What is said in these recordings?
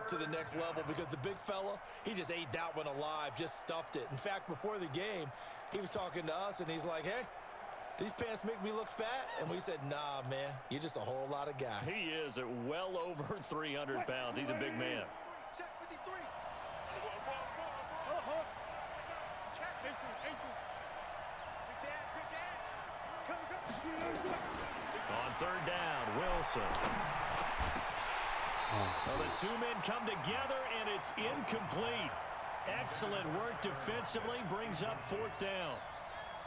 up to the next level because the big fella, he just ate that one alive, just stuffed it. In fact, before the game, he was talking to us, and he's like, hey, these pants make me look fat? And we said, nah, man, you're just a whole lot of guy. He is at well over 300 pounds. He's a big man. On third down, Wilson. Well, the two men come together, and it's incomplete. Excellent work defensively, brings up fourth down.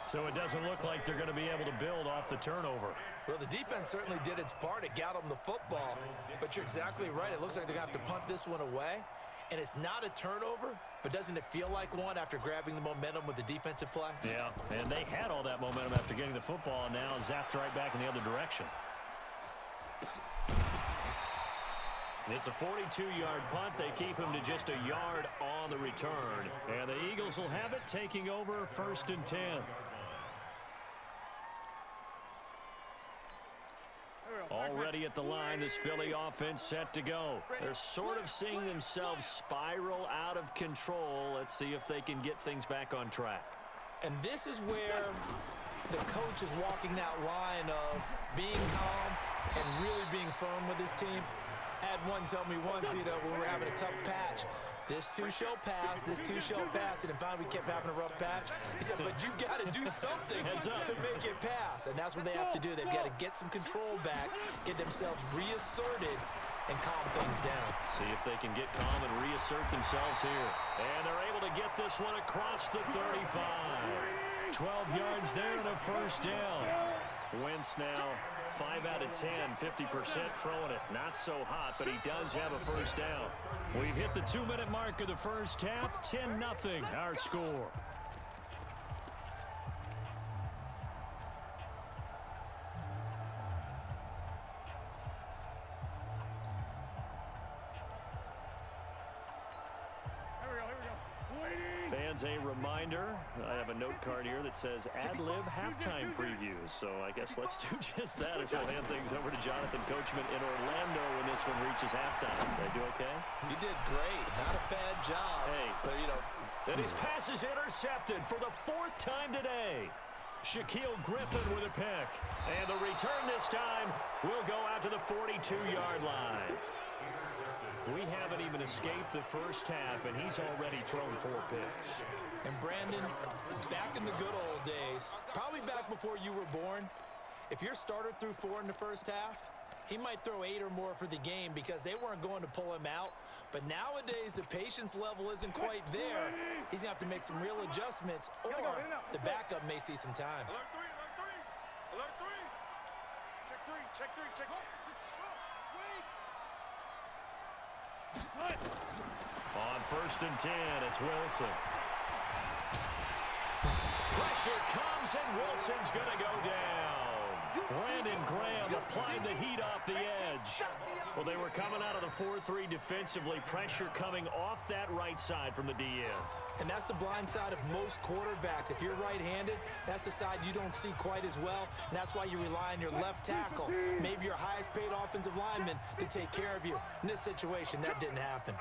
So it doesn't look like they're going to be able to build off the turnover. Well, the defense certainly did its part. It got them the football. But you're exactly right. It looks like they're going to have to punt this one away. And it's not a turnover, but doesn't it feel like one after grabbing the momentum with the defensive play? Yeah, and they had all that momentum after getting the football, and now zapped right back in the other direction. It's a 42-yard punt. They keep him to just a yard on the return. And the Eagles will have it, taking over 1st and 10. Already at the line, this Philly offense set to go. They're sort of seeing themselves spiral out of control. Let's see if they can get things back on track. And this is where the coach is walking that line of being calm and really being firm with his team. I had one tell me once, when we were having a tough patch, this too shall pass, this too shall pass, and then finally we kept having a rough patch. He said, but you got to do something to make it pass, and that's what they have to do. They've got to get some control back, get themselves reasserted, and calm things down. See if they can get calm and reassert themselves here. And they're able to get this one across the 35. 12 yards there and a first down. Wentz now 5 out of 10, 50% throwing it. Not so hot, but he does have a first down. We've hit the 2-minute mark of the first half. 10-0 our score. Fans, a reminder, I have a note card here that says ad-lib halftime previews. So I guess let's do just that as we'll hand things over to Jonathan Coachman in Orlando when this one reaches halftime. They do okay? You did great. Not a bad job. Hey. But, And his pass is intercepted for the 4th time today. Shaquille Griffin with a pick. And the return this time will go out to the 42-yard line. We haven't even escaped the first half, and he's already thrown 4 picks. And Brandon, back in the good old days, probably back before you were born, if your starter threw 4 in the first half, he might throw 8 or more for the game because they weren't going to pull him out. But nowadays, the patience level isn't quite there. He's going to have to make some real adjustments, or the backup may see some time. Alert 3. Check 3. Check 3. On 1st and 10, it's Wilson. Pressure comes, and Wilson's going to go down. Brandon Graham applying the heat off the edge. Well, they were coming out of the 4-3 defensively. Pressure coming off that right side from the DN. And that's the blind side of most quarterbacks. If you're right-handed, that's the side you don't see quite as well, and that's why you rely on your left tackle, maybe your highest-paid offensive lineman, to take care of you. In this situation, that didn't happen.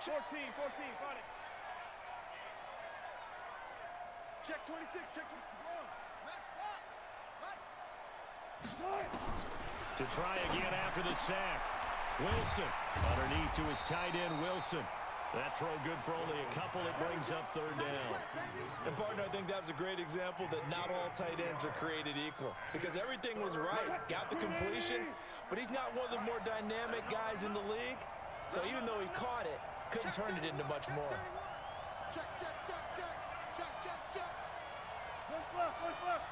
14, got it. Check 26, check 26. To try again after the sack. Wilson underneath to his tight end, Wilson. That throw good for only a couple. It brings up 3rd down. And, partner, I think that was a great example that not all tight ends are created equal because everything was right. Got the completion, but he's not one of the more dynamic guys in the league. So even though he caught it, couldn't turn it into much more. Check. Look left.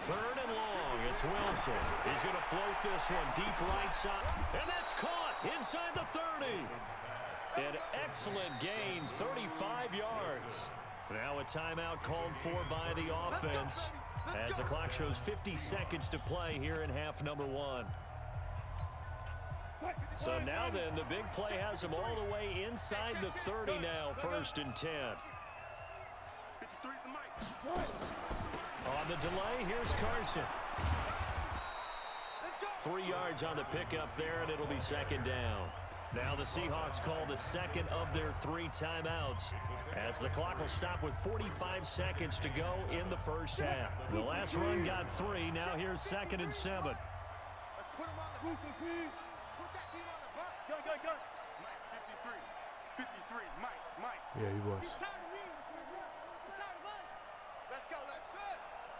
Third and long, it's Wilson. He's going to float this one deep right side, and that's caught inside the 30. An excellent gain, 35 yards. Now a timeout called for by the offense as the clock shows 50 seconds to play here in half number 1. So now then, the big play has him all the way inside the 30 now, 1st and 10. On On the delay, here's Carson. 3 yards on the pickup there, and it'll be second down. Now the Seahawks call the second of their 3 timeouts as the clock will stop with 45 seconds to go in the first half. The last run got 3. Now here's 2nd and 7. Let's put him on the booth. Put that team on the bus. Go. Mike, 53. 53. Mike. Yeah, he was. He's tired of me. He's tired of us. Let's go. Let's go.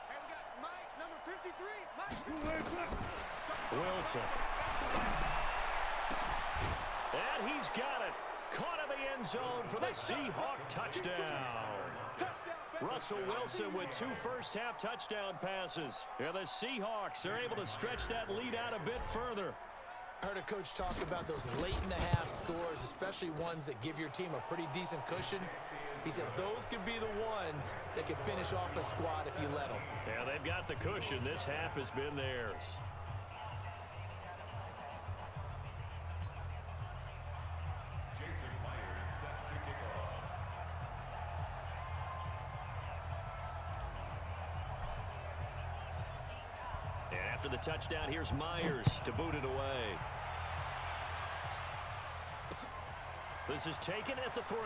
Hey, we got Mike, number 53. Mike. Wilson. And he's got it. Caught in the end zone for the Seahawk touchdown. Russell Wilson with 2 first-half touchdown passes. And the Seahawks are able to stretch that lead out a bit further. I heard a coach talk about those late-in-the-half scores, especially ones that give your team a pretty decent cushion. He said those could be the ones that can finish off a squad if you let them. Yeah, they've got the cushion. This half has been theirs. After the touchdown, here's Myers to boot it away. This is taken at the 3.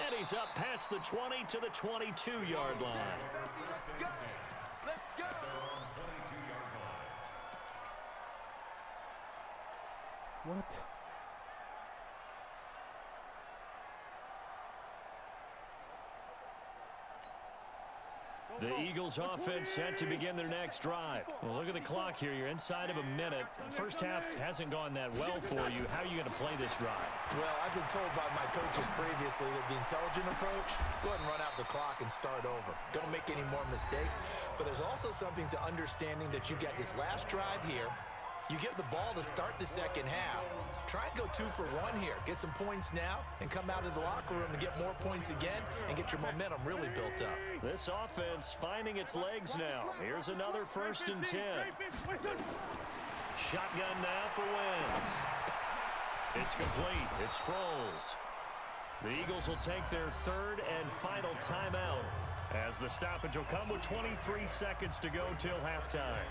And he's up past the 20 to the 22-yard line. Let's go. What? The Eagles offense set to begin their next drive. Well, look at the clock here. You're inside of a minute. First half hasn't gone that well for you. How are you going to play this drive? Well, I've been told by my coaches previously that the intelligent approach, go ahead and run out the clock and start over. Don't make any more mistakes. But there's also something to understanding that you get this last drive here. You get the ball to start the second half. Try and go 2 for 1 here. Get some points now and come out of the locker room and get more points again and get your momentum really built up. This offense finding its legs now. Here's another 1st and 10. Shotgun now for Wentz. It's complete. It's Sproles. The Eagles will take their 3rd and final timeout as the stoppage will come with 23 seconds to go till halftime.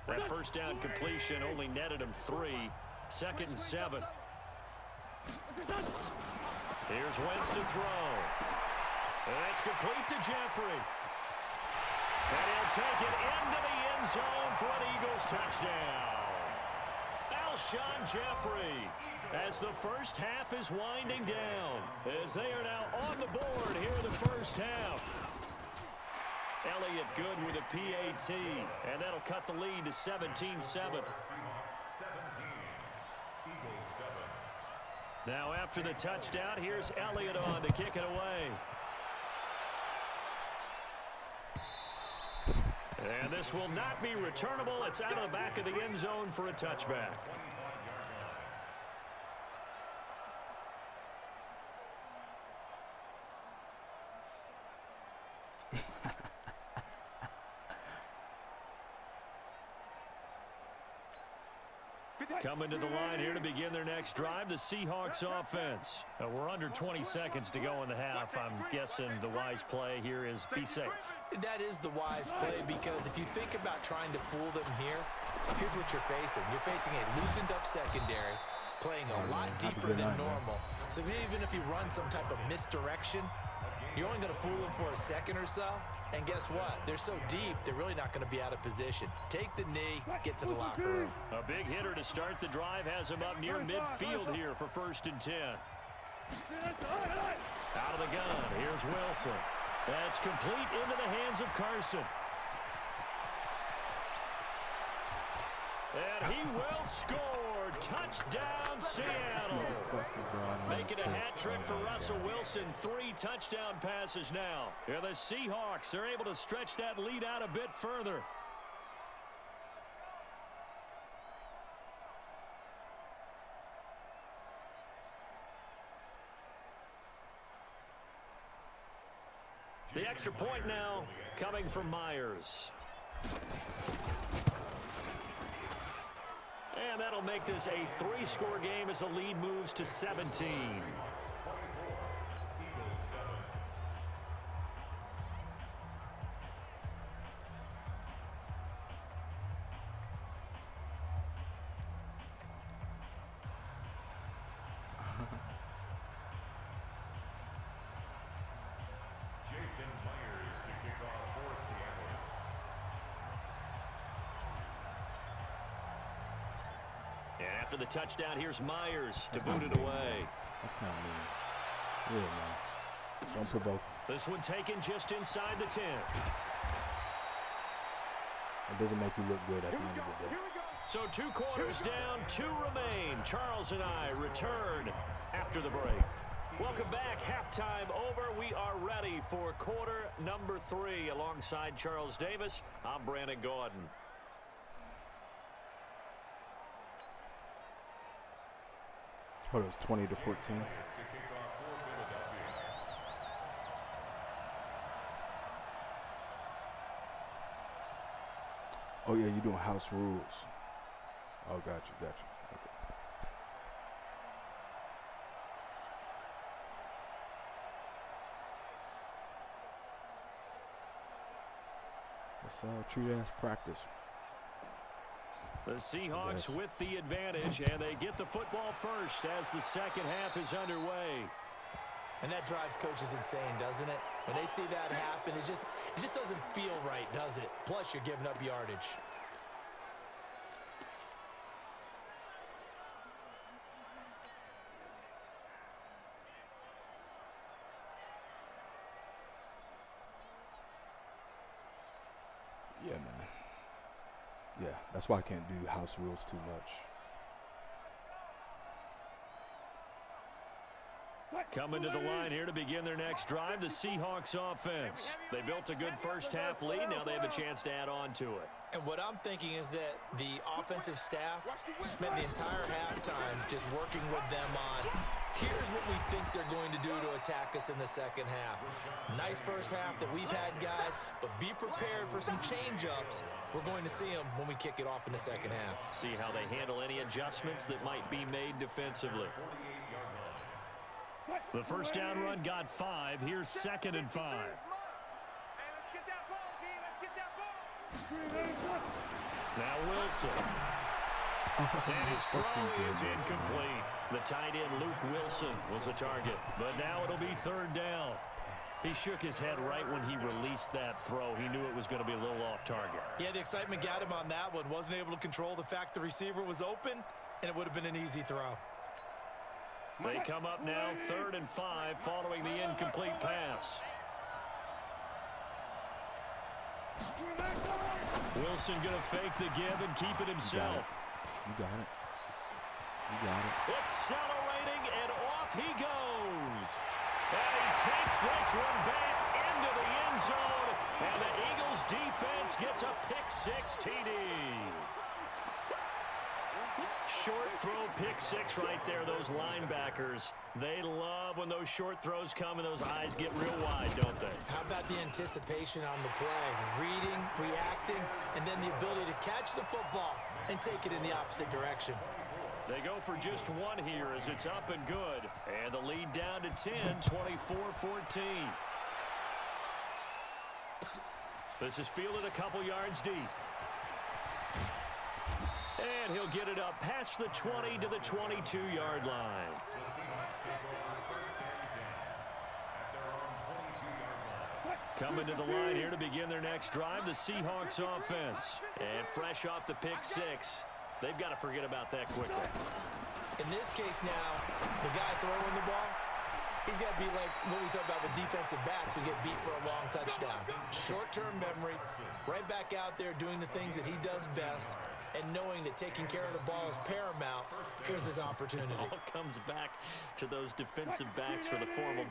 That first down completion only netted him 3. 2nd and 7. Here's Wentz to throw. And it's complete to Jeffrey. And he'll take it into the end zone for an Eagles touchdown. Alshon Jeffrey, as the first half is winding down, as they are now on the board here in the first half. Elliott good with a PAT, and that'll cut the lead to 17-7. Now after the touchdown, here's Elliott on to kick it away. And this will not be returnable. It's out of the back of the end zone for a touchback. Coming to the line here to begin their next drive, the Seahawks offense. We're under 20 seconds to go in the half. I'm guessing the wise play here is be safe. That is the wise play, because if you think about trying to fool them here, here's what you're facing. You're facing a loosened up secondary, playing a lot deeper than normal. So even if you run some type of misdirection, you're only going to fool them for a second or so. And guess what? They're so deep, they're really not going to be out of position. Take the knee, get to the locker room. A big hitter to start the drive has him up near midfield here for 1st and 10. Out of the gun, here's Wilson. That's complete into the hands of Carson. And he will score. Touchdown, Seattle. Making a hat trick for Russell Wilson. 3 touchdown passes now. And the Seahawks are able to stretch that lead out a bit further. The extra point now coming from Myers. And that'll make this a 3-score game as the lead moves to 17. And after the touchdown, here's Myers to boot it away. That's kind of mean. Yeah, man. Don't provoke. This one taken just inside the 10. It doesn't make you look good at the end of the day. So 2 quarters down, 2 remain. Charles and I return after the break. Welcome back. Halftime over. We are ready for quarter number 3. Alongside Charles Davis, I'm Brandon Gordon. What, it was 20 to 14? Oh, yeah, you're doing house rules. Oh, gotcha. Okay. Let's treat it as practice. The Seahawks with the advantage, and they get the football first as the second half is underway. And that drives coaches insane, doesn't it? When they see that happen, it just doesn't feel right, does it? Plus, you're giving up yardage. Yeah, man. Yeah, that's why I can't do house rules too much. Coming to the line here to begin their next drive, the Seahawks offense. They built a good first half lead. Now they have a chance to add on to it. And what I'm thinking is that the offensive staff spent the entire halftime just working with them on, here's what we think they're going to do to attack us in the second half. Nice first half that we've had, guys, but be prepared for some change-ups. We're going to see them when we kick it off in the second half. See how they handle any adjustments that might be made defensively. The first down run got 5. Here's 2nd and 5. Now Wilson. And his throw is incomplete. The tight end Luke Wilson was a target, but now it'll be 3rd down. He shook his head right when he released that throw. He knew it was going to be a little off target. Yeah, the excitement got him on that one. Wasn't able to control the fact the receiver was open, and it would have been an easy throw. They come up now 3rd and 5 following the incomplete pass. Wilson going to fake the give and keep it himself. You got it. Accelerating, and off he goes. And he takes this one back into the end zone. And the Eagles defense gets a pick-6 TD. Short throw, pick-6 right there. Those linebackers, they love when those short throws come and those eyes get real wide, don't they? How about the anticipation on the play? Reading, reacting, and then the ability to catch the football and take it in the opposite direction. They go for just 1 here as it's up and good. And the lead down to 10, 24-14. This is fielded a couple yards deep. And he'll get it up past the 20 to the 22-yard line. Coming to the line here to begin their next drive, the Seahawks offense. And fresh off the pick-6, they've got to forget about that quickly. In this case now, the guy throwing the ball, he's got to be like what we talk about with defensive backs who get beat for a long touchdown. Short-term memory, right back out there doing the things that he does best, and knowing that taking care of the ball is paramount. Here's his opportunity. It all comes back to those defensive backs for the former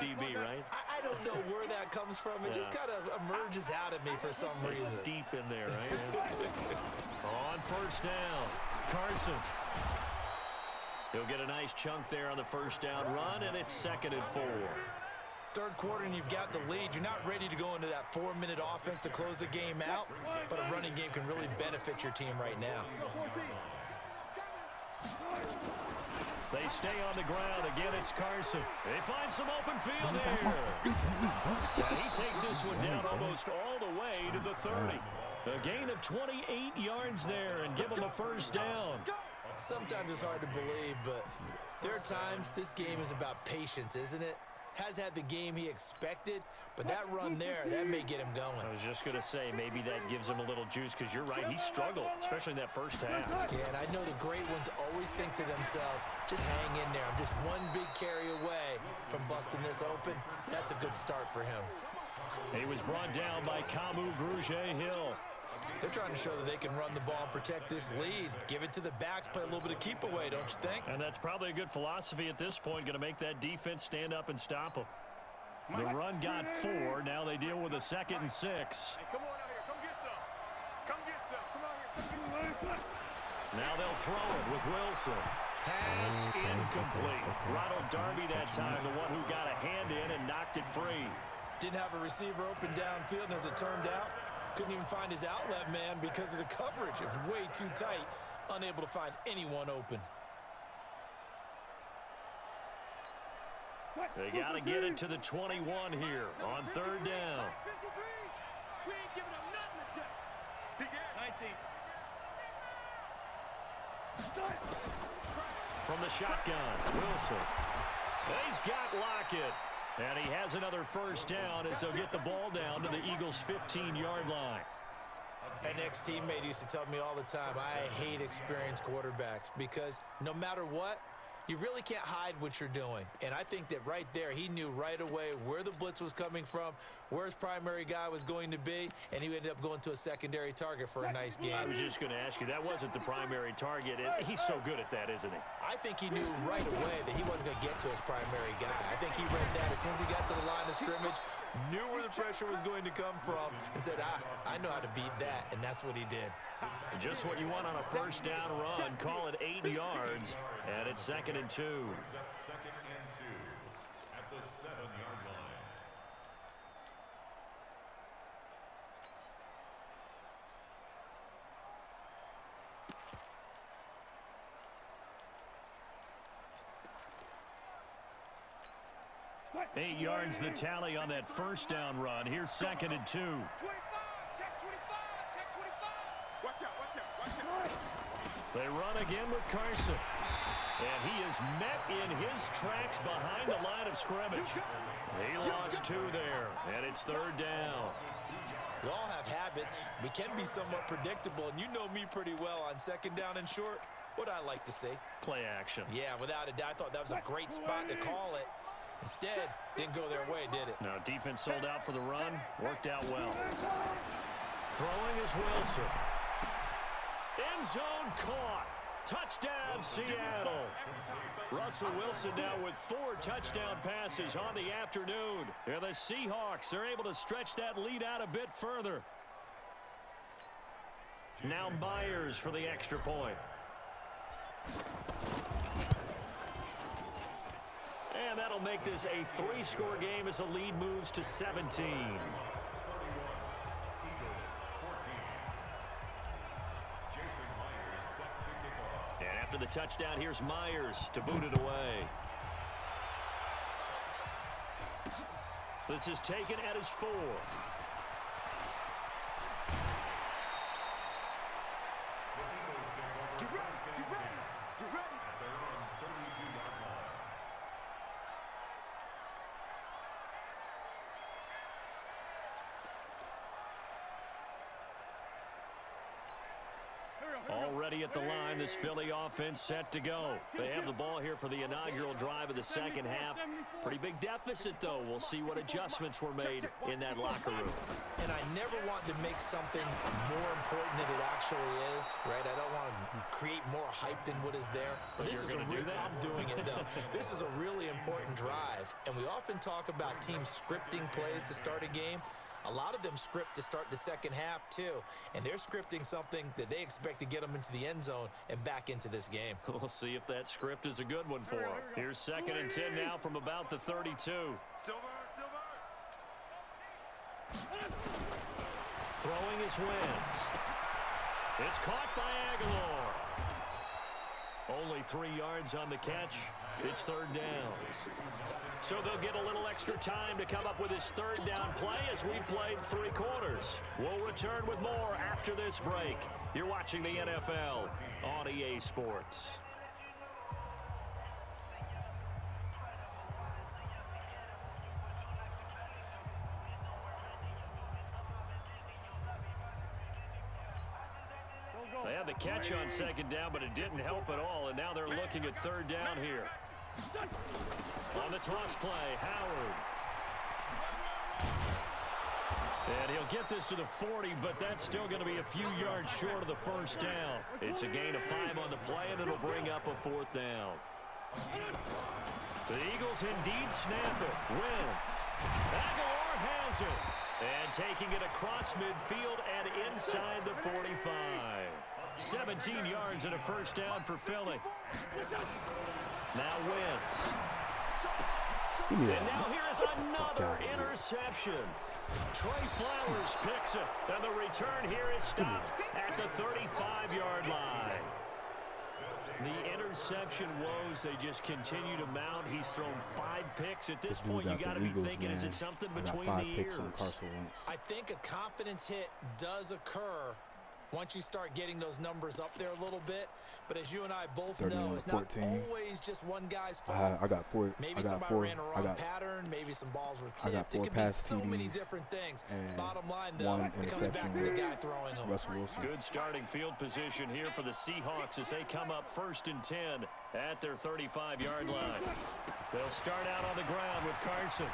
DB, right? I don't know where that comes from. It just kind of emerges out of me for some reason. It's deep in there, right? On first down, Carson. He'll get a nice chunk there on the first down run, and it's 2nd and 4. third quarter and you've got the lead, you're not ready to go into that 4-minute offense to close the game out, but a running game can really benefit your team right now. They stay on the ground. Again, it's Carson. They find some open field here. And he takes this one down almost all the way to the 30. A gain of 28 yards there and give him a first down. Sometimes it's hard to believe, but there are times this game is about patience, isn't it? Has had the game he expected, but that run there, that may get him going. I was just going to say, maybe that gives him a little juice, because you're right, he struggled, especially in that first half. Yeah, and I know the great ones always think to themselves, just hang in there. I'm just one big carry away from busting this open. That's a good start for him. He was brought down by Kamu Grugier-Hill. They're trying to show that they can run the ball and protect this lead. Give it to the backs, play a little bit of keep away, don't you think? And that's probably a good philosophy at this point, going to make that defense stand up and stop them. The run got 4. Now they deal with a 2nd and 6. Hey, come on out here. Come get some. Come get some. Come out here. Now they'll throw it with Wilson. Pass incomplete. Ronald Darby that time, the one who got a hand in and knocked it free. Didn't have a receiver open downfield, and as it turned out, couldn't even find his outlet man because of the coverage. It was way too tight, unable to find anyone open. They got to get it to the 21 here on 3rd down. We ain't giving him nothing to do. He got 19. From the shotgun, Wilson. He's got Lockett. And he has another first down as they'll get the ball down to the Eagles' 15-yard line. An ex-teammate used to tell me all the time, I hate experienced quarterbacks because no matter what, you really can't hide what you're doing. And I think that right there, he knew right away where the blitz was coming from, where his primary guy was going to be, and he ended up going to a secondary target for a nice game. I was just going to ask you, that wasn't the primary target. He's so good at that, isn't he? I think he knew right away that he wasn't going to get to his primary guy. I think he read that as soon as he got to the line of scrimmage, knew where the pressure was going to come from, and said, I know how to beat that, and that's what he did. Just what you want on a first down run. Call it 8 yards, and it's 2nd and 2. Second and 2 at the 7-yard line. Eight yards the tally on that first down run. Here's 2nd and 2. 25. Check 25. Check 25. Watch out. Watch out. Watch out. They run again with Carson. And he is met in his tracks behind the line of scrimmage. He lost 2 there, and it's 3rd down. We all have habits. We can be somewhat predictable, and you know me pretty well on 2nd down and short. What I like to see. Play action. Yeah, without a doubt. I thought that was a great spot to call it. Instead, didn't go their way, did it? Now, defense sold out for the run. Worked out well. Throwing is Wilson. End zone caught. Touchdown, Seattle. Russell Wilson now with 4 touchdown passes on the afternoon. And the Seahawks are able to stretch that lead out a bit further. Now Myers for the extra point. And that'll make this a 3-score game as the lead moves to 17. And after the touchdown, here's Myers to boot it away. This is taken at his 4. Get ready. Get ready. Get ready. Already at the line, this Philly offense set to go. They have the ball here for the inaugural drive of the second half. Pretty big deficit, though. We'll see what adjustments were made in that locker room. And I never want to make something more important than it actually is, right? I don't want to create more hype than what is there. But this is you're gonna do that? I'm doing it, though. This is a really important drive. And we often talk about teams scripting plays to start a game. A lot of them script to start the second half, too. And they're scripting something that they expect to get them into the end zone and back into this game. We'll see if that script is a good one for them. Here's 2nd and 10 now from about the 32. Silver, silver. Throwing is Wentz. It's caught by Aguilar. Only 3 yards on the catch. It's third down. So they'll get a little extra time to come up with his third down play as we've played 3 quarters. We'll return with more after this break. You're watching the NFL on EA Sports. They had the catch on second down, but it didn't help at all, and now they're looking at third down here. On the toss play, Howard. And he'll get this to the 40, but that's still going to be a few yards short of the first down. It's a gain of 5 on the play, and it'll bring up a 4th down. The Eagles indeed snap it. Wentz. Aguilar has it. And taking it across midfield and inside the 45. 17 yards and a first down for Philly. Now Wentz. And now here's another interception. Trey Flowers picks it. And the return here is stopped at the 35-yard line. The interception woes, they just continue to mount. He's thrown 5 picks. At this point, you got to be thinking, is it something between the ears? I think a confidence hit does occur once you start getting those numbers up there a little bit. But as you and I both know, it's not always just one guy's fault. I got 4. Maybe somebody ran a wrong pattern. Maybe some balls were tipped. It could be so many different things. Bottom line, though, it comes back to the guy throwing them. Russell Wilson. Good starting field position here for the Seahawks as they come up 1st and 10 at their 35-yard line. They'll start out on the ground with Carson.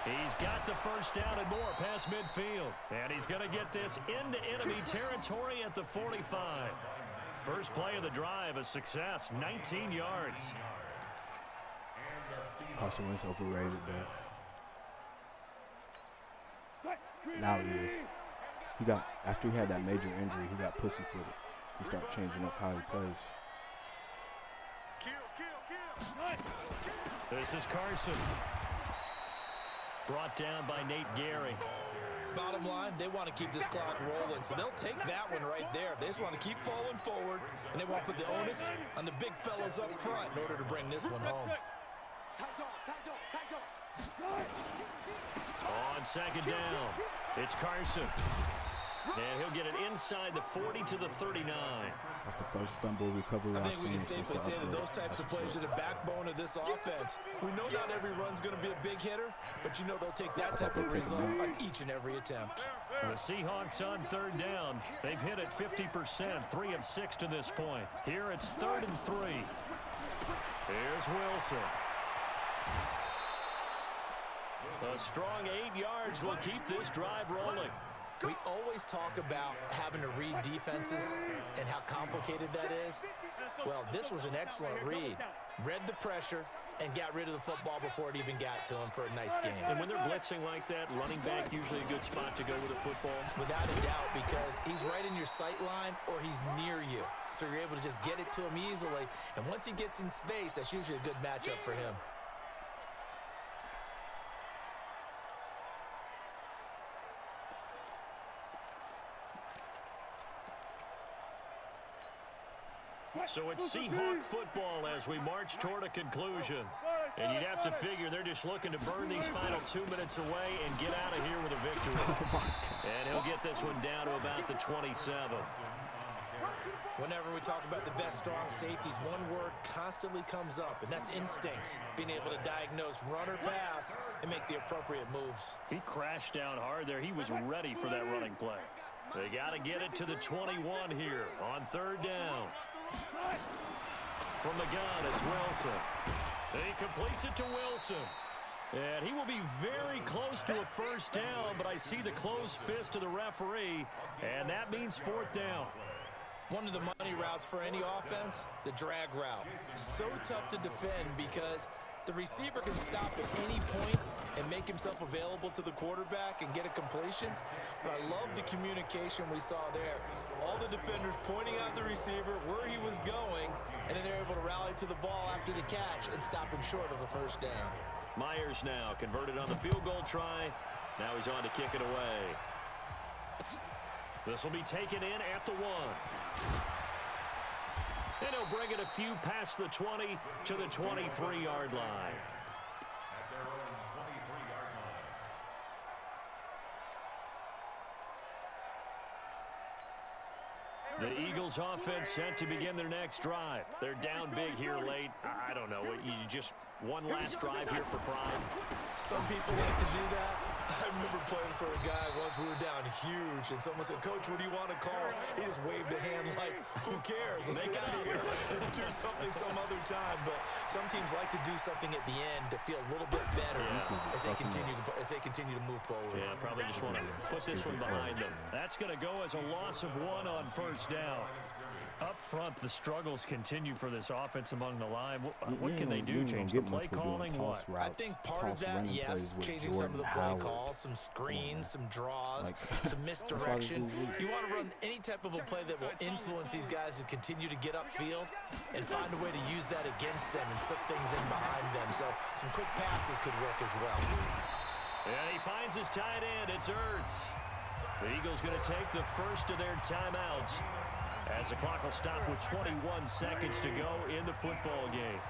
He's got the first down and more past midfield. And he's going to get this into enemy territory at the 45. First play of the drive, a success, 19 yards. Carson Wentz overrated that. Now he is. After he had that major injury, he got pussyfooted. He started changing up how he plays. This is Carson. Brought down by Nate Gary. Bottom line, they want to keep this clock rolling, so they'll take that one right there. They just want to keep falling forward, and they want to put the onus on the big fellas up front in order to bring this one home. On second down, it's Carson. And he'll get it inside the 40 to the 39. That's the first stumble recovery I think we can safely say that those types of plays are the backbone of this offense. We know not every run's going to be a big hitter, but you know they'll take that type of result on each and every attempt. The Seahawks on third down. They've hit it 50%, 3 of 6 to this point. Here it's 3rd and 3. Here's Wilson. A strong 8 yards will keep this drive rolling. We always talk about having to read defenses and how complicated that is. Well, this was an excellent read. Read the pressure and got rid of the football before it even got to him for a nice game. And when they're blitzing like that, running back usually a good spot to go with a football. Without a doubt, because he's right in your sight line or he's near you. So you're able to just get it to him easily. And once he gets in space, that's usually a good matchup for him. So it's Seahawk football as we march toward a conclusion. And you'd have to figure they're just looking to burn these final 2 minutes away and get out of here with a victory. And he'll get this one down to about the 27. Whenever we talk about the best strong safeties, one word constantly comes up, and that's instincts. Being able to diagnose run or pass and make the appropriate moves. He crashed down hard there. He was ready for that running play. They got to get it to the 21 here on third down. From the gun, it's Wilson. And he completes it to Wilson. And he will be very close to a first down, but I see the closed fist of the referee, and that means 4th down. One of the money routes for any offense, the drag route. So tough to defend because the receiver can stop at any point and make himself available to the quarterback and get a completion. But I love the communication we saw there. All the defenders pointing out the receiver where he was going, and then they're able to rally to the ball after the catch and stop him short of a first down. Myers now converted on the field goal try. Now he's on to kick it away. This will be taken in at the 1. And he'll bring it a few past the 20 to the 23-yard line. At their own 23-yard line. The Eagles offense set to begin their next drive. They're down big here late. I don't know. You just one last drive here for pride. Some people like to do that. I remember playing for a guy once. We were down huge, and someone said, "Coach, what do you want to call?" He just waved a hand like, "Who cares? Let's get out of here and do something some other time." But some teams like to do something at the end to feel a little bit better as they continue to move forward. Yeah, probably just want to put this one behind them. That's going to go as a loss of 1 on first down. Up front, the struggles continue for this offense among the line. What can they do? Change the play calling? What? I think part of that, yes, changing some of the play calls, some screens, some draws, some misdirection. You want to run any type of a play that will influence these guys to continue to get upfield and find a way to use that against them and slip things in behind them. So some quick passes could work as well. And he finds his tight end. It's Ertz. The Eagles going to take the first of their timeouts as the clock will stop with 21 seconds to go in the football game.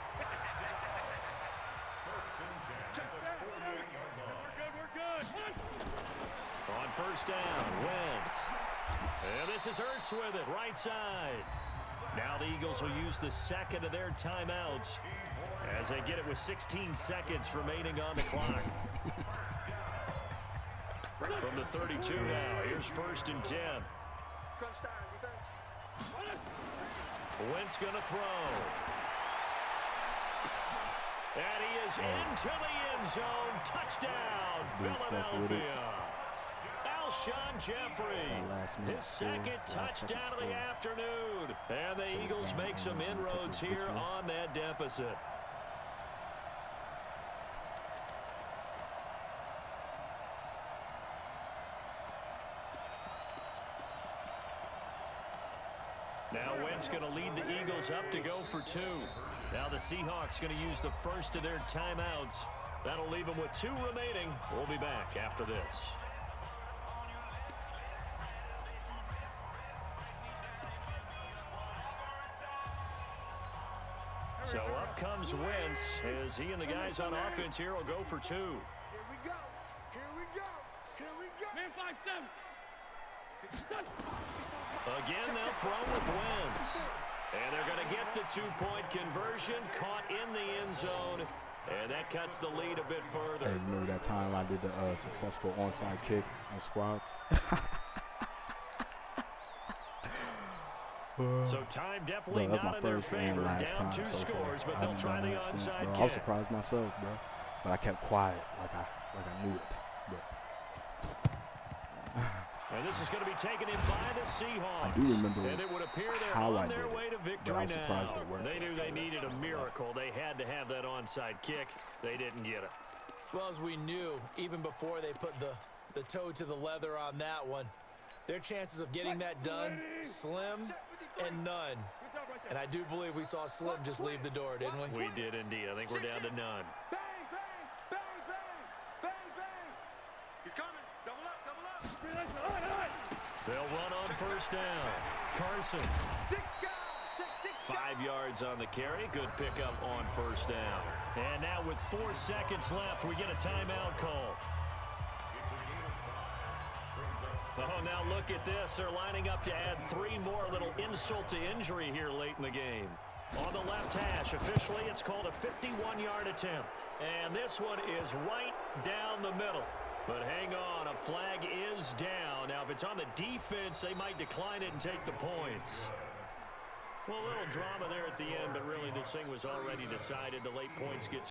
On first down, Wentz. And this is Ertz with it, right side. Now the Eagles will use the second of their timeouts as they get it with 16 seconds remaining on the clock. From the 32 now, here's 1st and 10. Crunch time, defense. Wentz going to throw. And he is into the end zone. Touchdown, Philadelphia. Alshon Jeffrey, his second touchdown of the afternoon. And the Eagles make some inroads here on that deficit. Now Wentz going to lead the Eagles up to go for 2. Now the Seahawks going to use the first of their timeouts. That'll leave them with 2 remaining. We'll be back after this. So up comes Wentz as he and the guys on offense here will go for 2. Here we go. Here we go. Here we go. Man, 5-7. Again, they'll throw with Wentz. And they're going to get the 2-point conversion, caught in the end zone, and that cuts the lead a bit further. Hey, remember that time I did the successful onside kick on Sprouts? So time definitely not in their favor. Down 2 scores, but they'll try the onside kick. I was surprised myself, bro. But I kept quiet like I knew it. And this is going to be taken in by the Seahawks. I do remember and it would appear they're how on I their did way to it, victory but I was now. surprised it worked. They knew they needed a miracle. They had to have that onside kick. They didn't get it. Well, as we knew, even before they put the toe to the leather on that one, their chances of getting that done, slim and none. And I do believe we saw Slim just leave the door, didn't we? We did indeed. I think we're down to none. Bang, bang, bang, bang, bang, bang. He's coming. Double up, double up. They'll run on first down. Carson. 5 yards on the carry. Good pickup on first down. And now with 4 seconds left, we get a timeout call. Oh, now look at this. They're lining up to add 3 more. Little insult to injury here late in the game. On the left hash, officially, it's called a 51-yard attempt. And this one is right down the middle. But hang on, a flag is down. Now, if it's on the defense, they might decline it and take the points. Well, a little drama there at the end, but really this thing was already decided. The late points get